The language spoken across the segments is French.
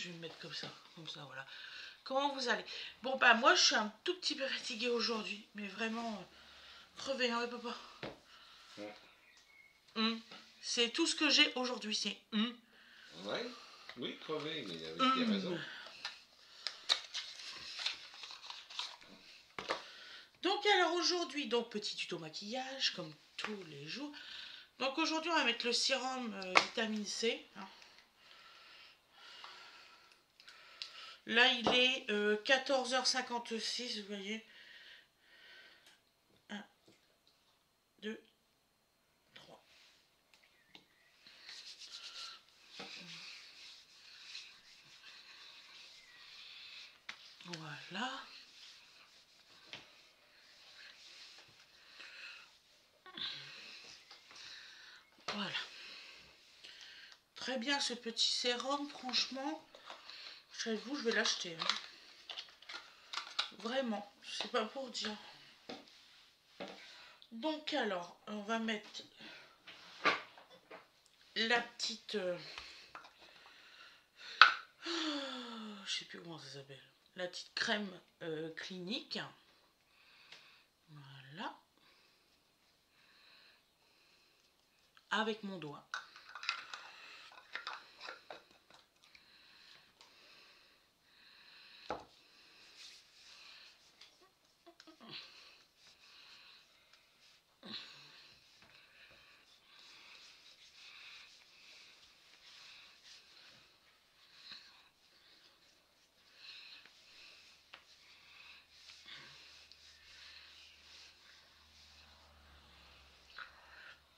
je vais me mettre comme ça, voilà. Comment vous allez? Bon bah moi je suis un tout petit peu fatiguée aujourd'hui, mais vraiment crevée, hein, papa. Ouais. C'est tout ce que j'ai aujourd'hui, c'est Ouais, oui, crevé, mais avec des raisons. Donc alors aujourd'hui, donc petit tuto maquillage comme tous les jours. Donc aujourd'hui on va mettre le sérum vitamine C. Hein. Là il est 14h56, vous voyez. 1, 2, 3. Voilà. Voilà. Très bien ce petit sérum, franchement. Vous, je vais l'acheter. Hein. Vraiment, c'est pas pour dire. Donc alors, on va mettre la petite... je sais plus comment ça s'appelle. La petite crème clinique. Voilà. Avec mon doigt.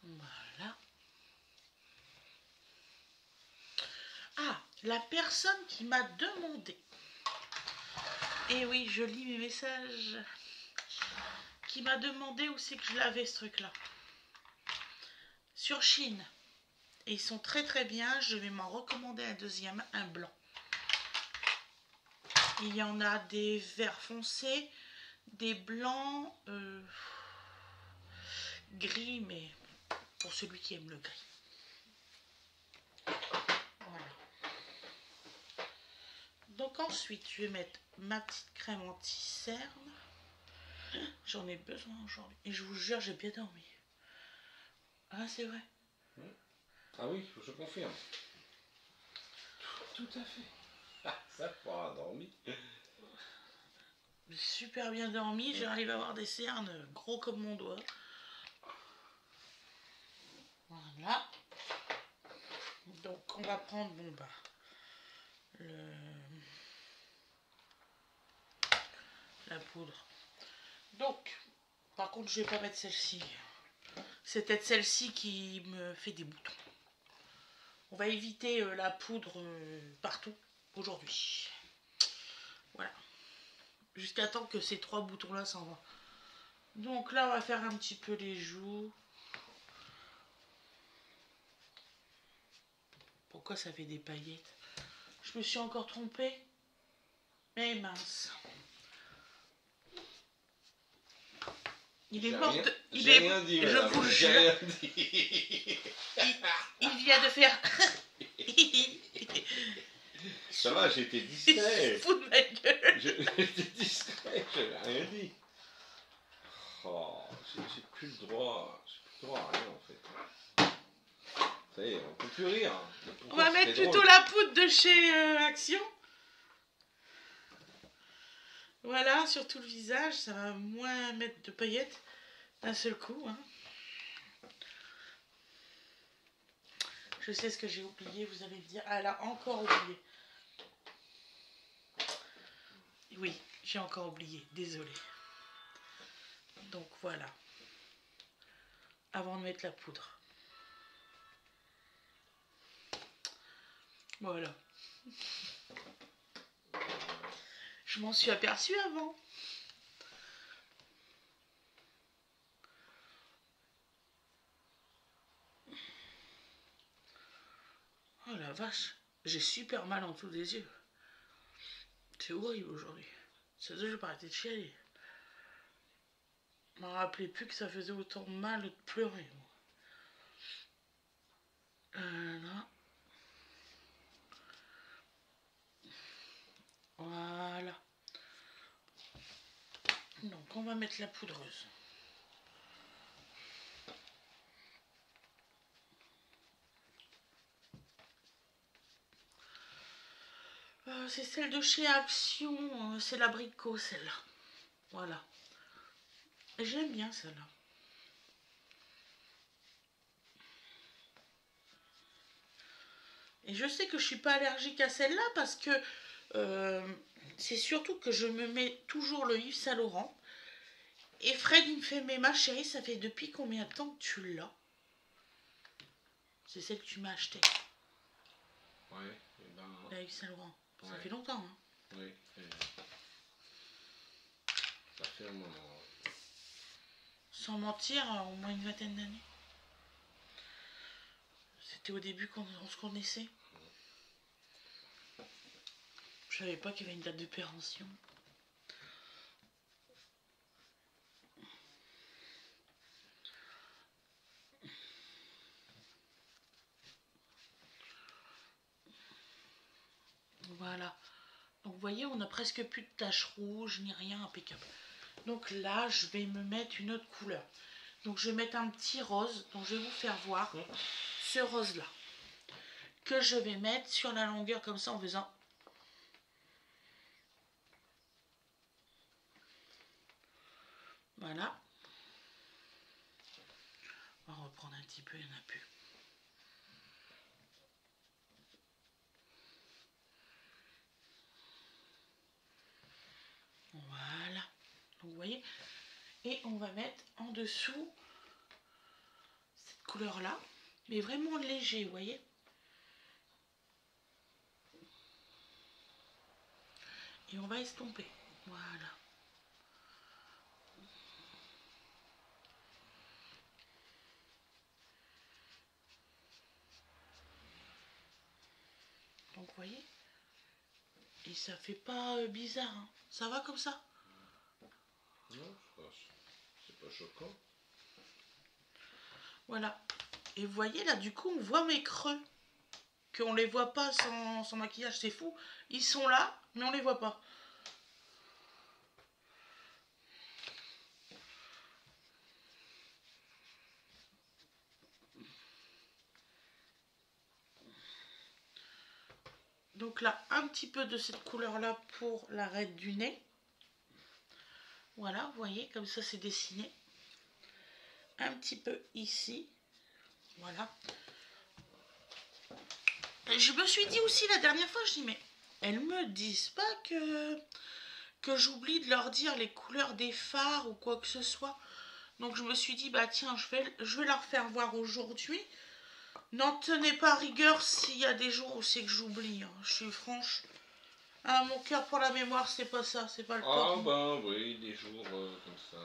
Voilà. Ah, la personne qui m'a demandé, et oui, je lis mes messages, qui m'a demandé où c'est que je l'avais ce truc-là. Sur Chine. Et ils sont très très bien, je vais m'en recommander un deuxième, un blanc. Il y en a des verts foncés, des blancs, gris, mais pour celui qui aime le gris. Voilà. Donc ensuite, je vais mettre ma petite crème anti-cerne. J'en ai besoin aujourd'hui. Et je vous jure, j'ai bien dormi. Ah, c'est vrai. Ah oui, je confirme. Tout à fait. Ah, ça pourra dormir. J'ai super bien dormi. J'arrive à avoir des cernes gros comme mon doigt. Voilà. Donc on va prendre la poudre. Donc, par contre, je vais pas mettre celle-ci. C'est peut-être celle-ci qui me fait des boutons. On va éviter la poudre partout aujourd'hui. Voilà. Jusqu'à temps que ces 3 boutons-là s'en vont. Donc là, on va faire un petit peu les joues. Pourquoi ça fait des paillettes? Je me suis encore trompée. Mais mince. Il est mort de... Il est... Rien dit, je vous jure. Rien dit. Il vient de faire... Ça va, j'étais discret. Fous de ma gueule. J'étais discret, j'avais rien dit. Oh, j'ai plus le droit. J'ai plus le droit à rien en fait. Ça y est, on peut plus rire. On va mettre plutôt la poudre de chez Action. Voilà, sur tout le visage, ça va moins mettre de paillettes d'un seul coup. Hein. Je sais ce que j'ai oublié, vous allez me dire. Ah, elle a encore oublié. Oui, j'ai encore oublié, désolée. Donc voilà. Avant de mettre la poudre. Voilà. Je m'en suis aperçue avant. Oh la vache, j'ai super mal en dessous des yeux. C'est horrible aujourd'hui. Ça veut dire que je vais pas arrêter de chialer. Je m'en rappelais plus que ça faisait autant mal de pleurer. Là. va mettre la poudreuse. C'est celle de chez Action, c'est l'abricot celle-là. Voilà. J'aime bien celle-là. Et je sais que je suis pas allergique à celle-là parce que c'est surtout que je me mets toujours le Yves Saint Laurent. Et Fred il me fait, mais ma chérie, ça fait depuis combien de temps que tu l'as? C'est celle que tu m'as achetée. Ouais, et ben... La Yves Saint Laurent. Ouais. Ça fait longtemps, hein. Oui, ça fait un moment. Sans mentir, au moins une vingtaine d'années. C'était au début qu'on se connaissait. Je savais pas qu'il y avait une date de péremption. Voilà. Donc vous voyez, on n'a presque plus de taches rouges ni rien, impeccable. Donc là, je vais me mettre une autre couleur. Donc je vais mettre un petit rose, dont je vais vous faire voir ce rose-là. Que je vais mettre sur la longueur comme ça en faisant... Voilà. On va reprendre un petit peu, il n'y en a plus. Voilà. Donc vous voyez. Et on va mettre en dessous cette couleur-là. Mais vraiment léger, vous voyez. Et on va estomper. Voilà. Donc vous voyez. Et ça fait pas bizarre. Hein. Ça va comme ça? Non, c'est pas choquant. Voilà. Et vous voyez là, du coup, on voit mes creux. Qu'on les voit pas sans maquillage, c'est fou. Ils sont là, mais on les voit pas. Donc là, un petit peu de cette couleur-là pour l'arête du nez. Voilà, vous voyez, comme ça c'est dessiné. Un petit peu ici. Voilà. Et je me suis dit aussi la dernière fois, je dis, mais elles me disent pas que j'oublie de leur dire les couleurs des fards ou quoi que ce soit. Donc je me suis dit, bah tiens, je vais leur faire voir aujourd'hui. N'en tenez pas rigueur s'il y a des jours où c'est que j'oublie. Hein. Je suis franche. Ah, mon cœur pour la mémoire, c'est pas ça, c'est pas le temps. Ah ben oui, des jours comme ça.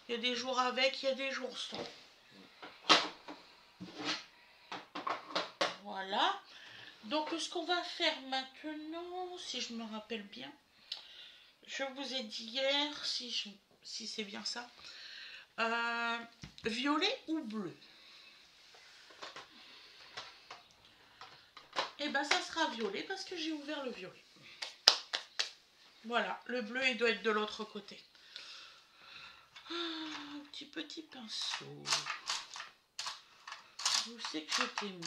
Il y a des jours avec, il y a des jours sans. Voilà. Donc ce qu'on va faire maintenant, si je me rappelle bien, je vous ai dit hier, si c'est bien ça, violet ou bleu. Et ben ça sera violet parce que j'ai ouvert le violet. Voilà, le bleu il doit être de l'autre côté. Un petit pinceau. Où c'est que je t'ai mis?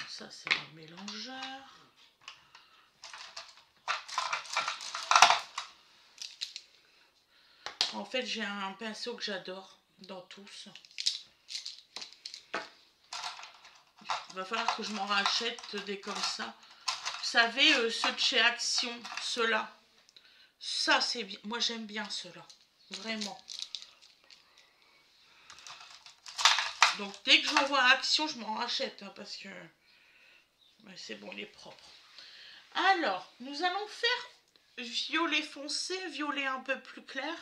Ça c'est un mélangeur. En fait j'ai un pinceau que j'adore dans tous. Il va falloir que je m'en rachète des comme ça. Vous savez, ceux de chez Action, ceux-là. Ça, c'est bien. Moi, j'aime bien ceux-là. Vraiment. Donc, dès que j'en vois Action, je m'en rachète. Hein, parce que... Ouais, c'est bon, il est propre. Alors, nous allons faire violet foncé, violet un peu plus clair.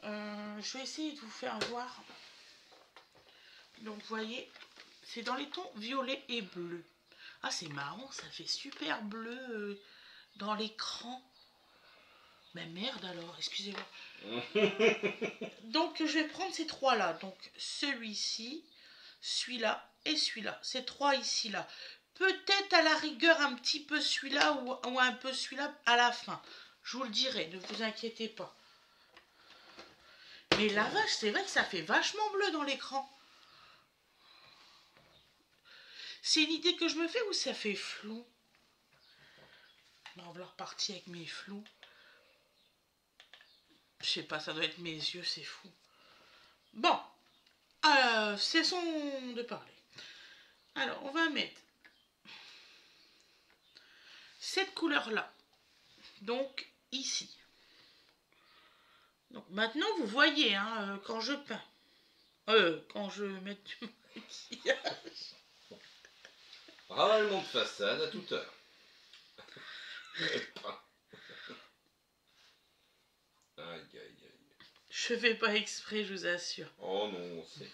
Je vais essayer de vous faire voir. Donc, vous voyez... C'est dans les tons violet et bleu. Ah, c'est marrant, ça fait super bleu dans l'écran. Mais merde alors, excusez-moi. Donc, je vais prendre ces trois-là. Donc, celui-ci, celui-là et celui-là. Ces trois ici-là. peut-être à la rigueur un petit peu celui-là ou un peu celui-là à la fin. Je vous le dirai, ne vous inquiétez pas. Mais la vache, c'est vrai que ça fait vachement bleu dans l'écran. C'est une idée que je me fais ou ça fait flou? On va repartir avec mes flous. Je sais pas, ça doit être mes yeux, c'est fou. Bon, cessons de parler. Alors, on va mettre cette couleur-là. Donc, ici. Donc, maintenant, vous voyez, hein, quand je peins. Quand je mets du maquillage. Ravalement de façade à toute heure. Aïe, aïe, aïe. Je fais pas exprès, je vous assure. Oh non, on sait.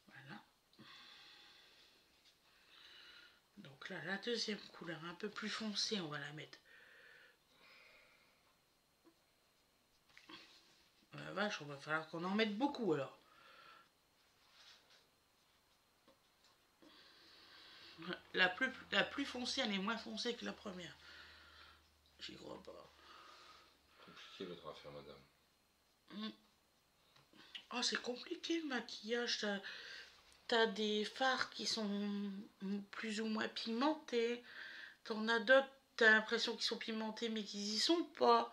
Voilà. Donc là, la deuxième couleur, un peu plus foncée, on va la mettre. La vache, on va falloir qu'on en mette beaucoup alors. La plus foncée, elle est moins foncée que la première. J'y crois pas. Compliqué votre affaire, madame. Oh, c'est compliqué le maquillage. T'as des fards qui sont plus ou moins pigmentés. T'en as d'autres, t'as l'impression qu'ils sont pimentés mais qu'ils y sont pas.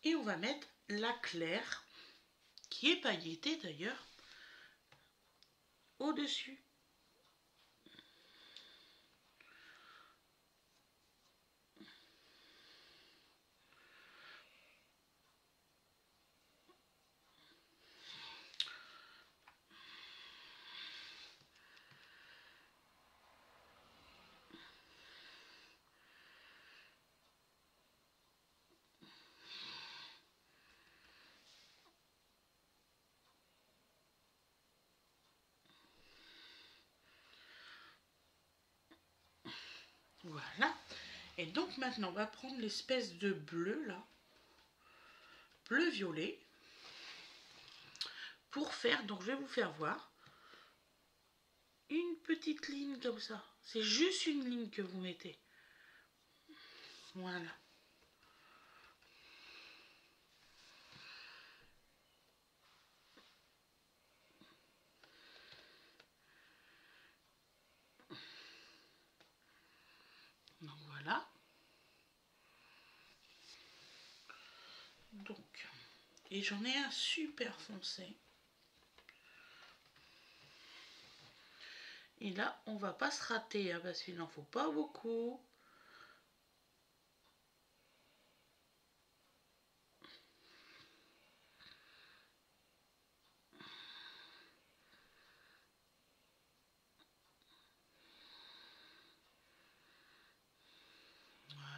Et on va mettre la claire, qui est pailletée d'ailleurs, au-dessus. Voilà. Et donc maintenant, on va prendre l'espèce de bleu là, bleu-violet, pour faire, donc je vais vous faire voir, une petite ligne comme ça. C'est juste une ligne que vous mettez. Voilà. Donc voilà. Donc, et j'en ai un super foncé. Et là, on va pas se rater, hein, parce qu'il n'en faut pas beaucoup.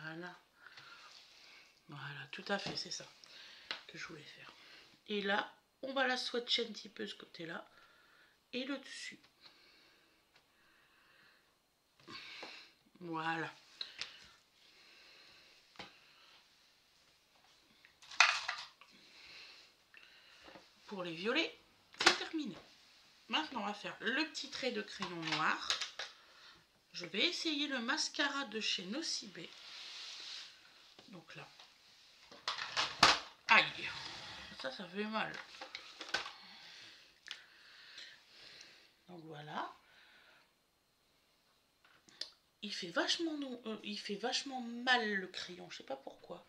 Voilà. Voilà, tout à fait, c'est ça que je voulais faire. Et là, on va la swatcher un petit peu ce côté-là et le dessus. Voilà. Pour les violets, c'est terminé. Maintenant, on va faire le petit trait de crayon noir. Je vais essayer le mascara de chez Nocibé. Donc là. Aïe! Ça fait mal. Donc voilà. Il fait vachement mal le crayon, je sais pas pourquoi.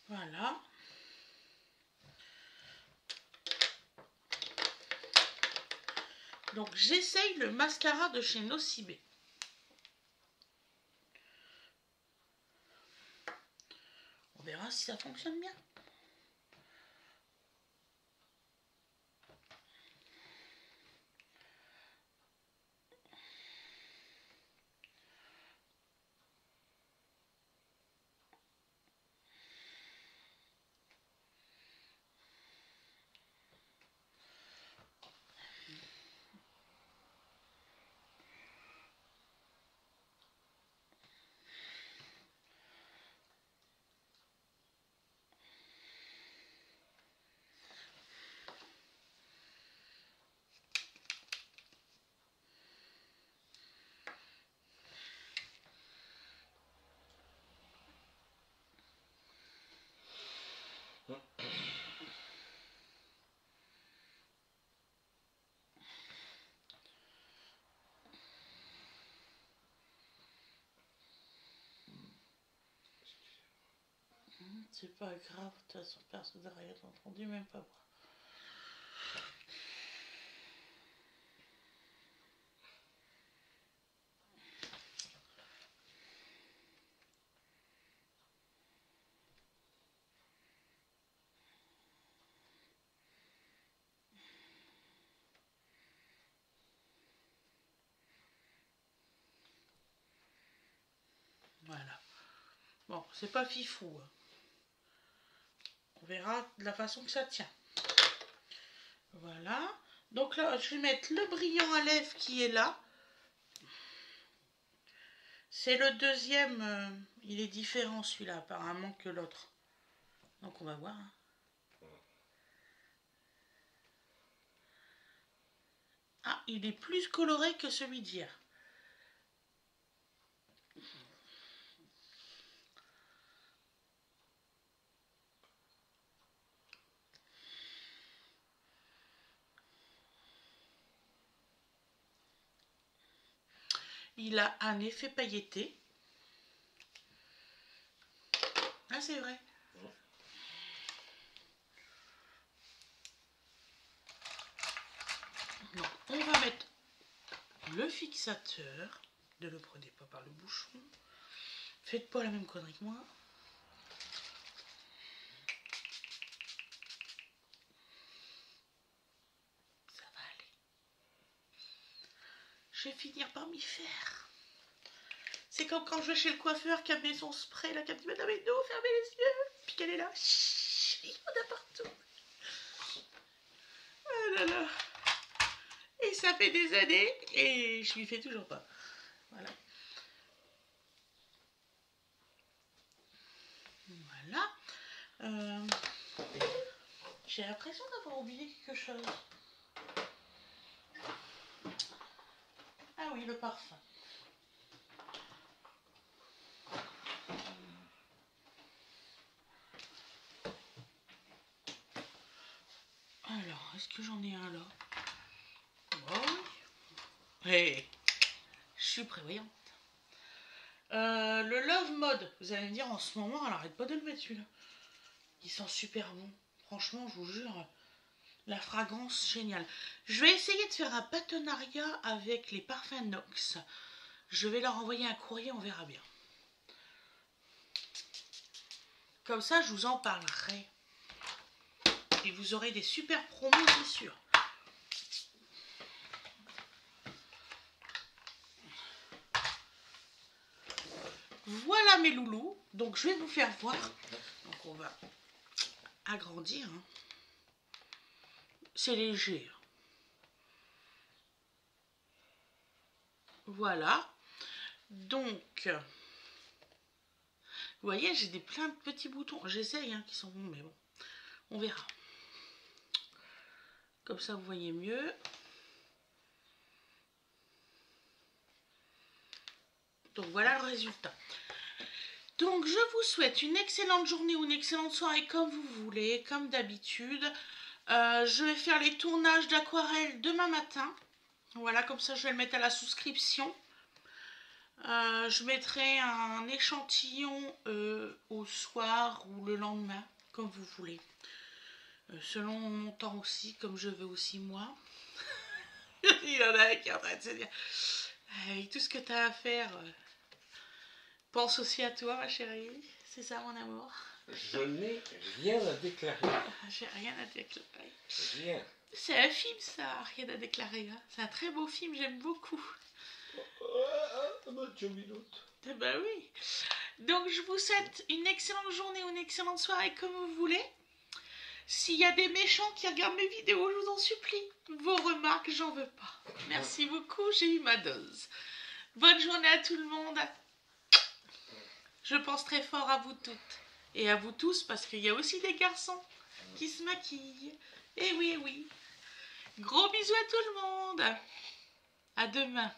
Voilà. Donc j'essaye le mascara de chez Nocibé. On verra si ça fonctionne bien. C'est pas grave, de toute façon, personne n'a rien entendu, même pas moi. Voilà. Bon, c'est pas fifou. Hein. On verra de la façon que ça tient. Voilà. Donc là, je vais mettre le brillant à lèvres qui est là. C'est le deuxième. Il est différent celui-là apparemment que l'autre. Donc on va voir. Hein. Ah, il est plus coloré que celui d'hier. Il a un effet pailleté. Ah, c'est vrai. Donc, on va mettre le fixateur. Ne le prenez pas par le bouchon. Faites pas la même connerie que moi. Ça va aller. Je vais finir par m'y faire. C'est comme quand je vais chez le coiffeur qui a mis son spray, là, qui a dit Madame Endo, fermez les yeux. Puis qu'elle est là. Chut, il y en a partout. Ah là là. Et ça fait des années et je lui fais toujours pas. Voilà. Voilà. J'ai l'impression d'avoir oublié quelque chose. Ah oui, le parfum. Alors, est-ce que j'en ai un là? Oh. Hey, je suis prévoyante. Le Love Mode, vous allez me dire en ce moment, elle arrête pas de le mettre celui-là. Il sent super bon. Franchement, je vous jure, la fragrance géniale. Je vais essayer de faire un partenariat avec les parfums Nox. Je vais leur envoyer un courrier, on verra bien. Comme ça, je vous en parlerai. Et vous aurez des super promos, c'est sûr. Voilà mes loulous. Donc, je vais vous faire voir. Donc, on va agrandir. Hein. C'est léger. Voilà. Donc, vous voyez, j'ai plein de petits boutons. J'essaye, hein, qui sont bons, mais bon. On verra. Comme ça, vous voyez mieux. Donc, voilà le résultat. Donc, je vous souhaite une excellente journée ou une excellente soirée, comme vous voulez, comme d'habitude. Je vais faire les tournages d'aquarelle demain matin. Voilà, comme ça, je vais le mettre à la souscription. Je mettrai un échantillon au soir ou le lendemain, comme vous voulez. Selon mon temps aussi, comme je veux aussi moi. Il y en a un qui est en train de se dire, avec tout ce que tu as à faire, pense aussi à toi, ma chérie. C'est ça, mon amour. Je n'ai rien à déclarer. J'ai rien à déclarer. Rien. C'est un film, ça, rien à déclarer. Hein. C'est un très beau film, j'aime beaucoup. Eh ben oui. Donc, je vous souhaite une excellente journée ou une excellente soirée, comme vous voulez. S'il y a des méchants qui regardent mes vidéos, je vous en supplie. Vos remarques, j'en veux pas. Merci beaucoup, j'ai eu ma dose. Bonne journée à tout le monde. Je pense très fort à vous toutes. Et à vous tous, parce qu'il y a aussi des garçons qui se maquillent. Eh oui, eh oui. Gros bisous à tout le monde. À demain.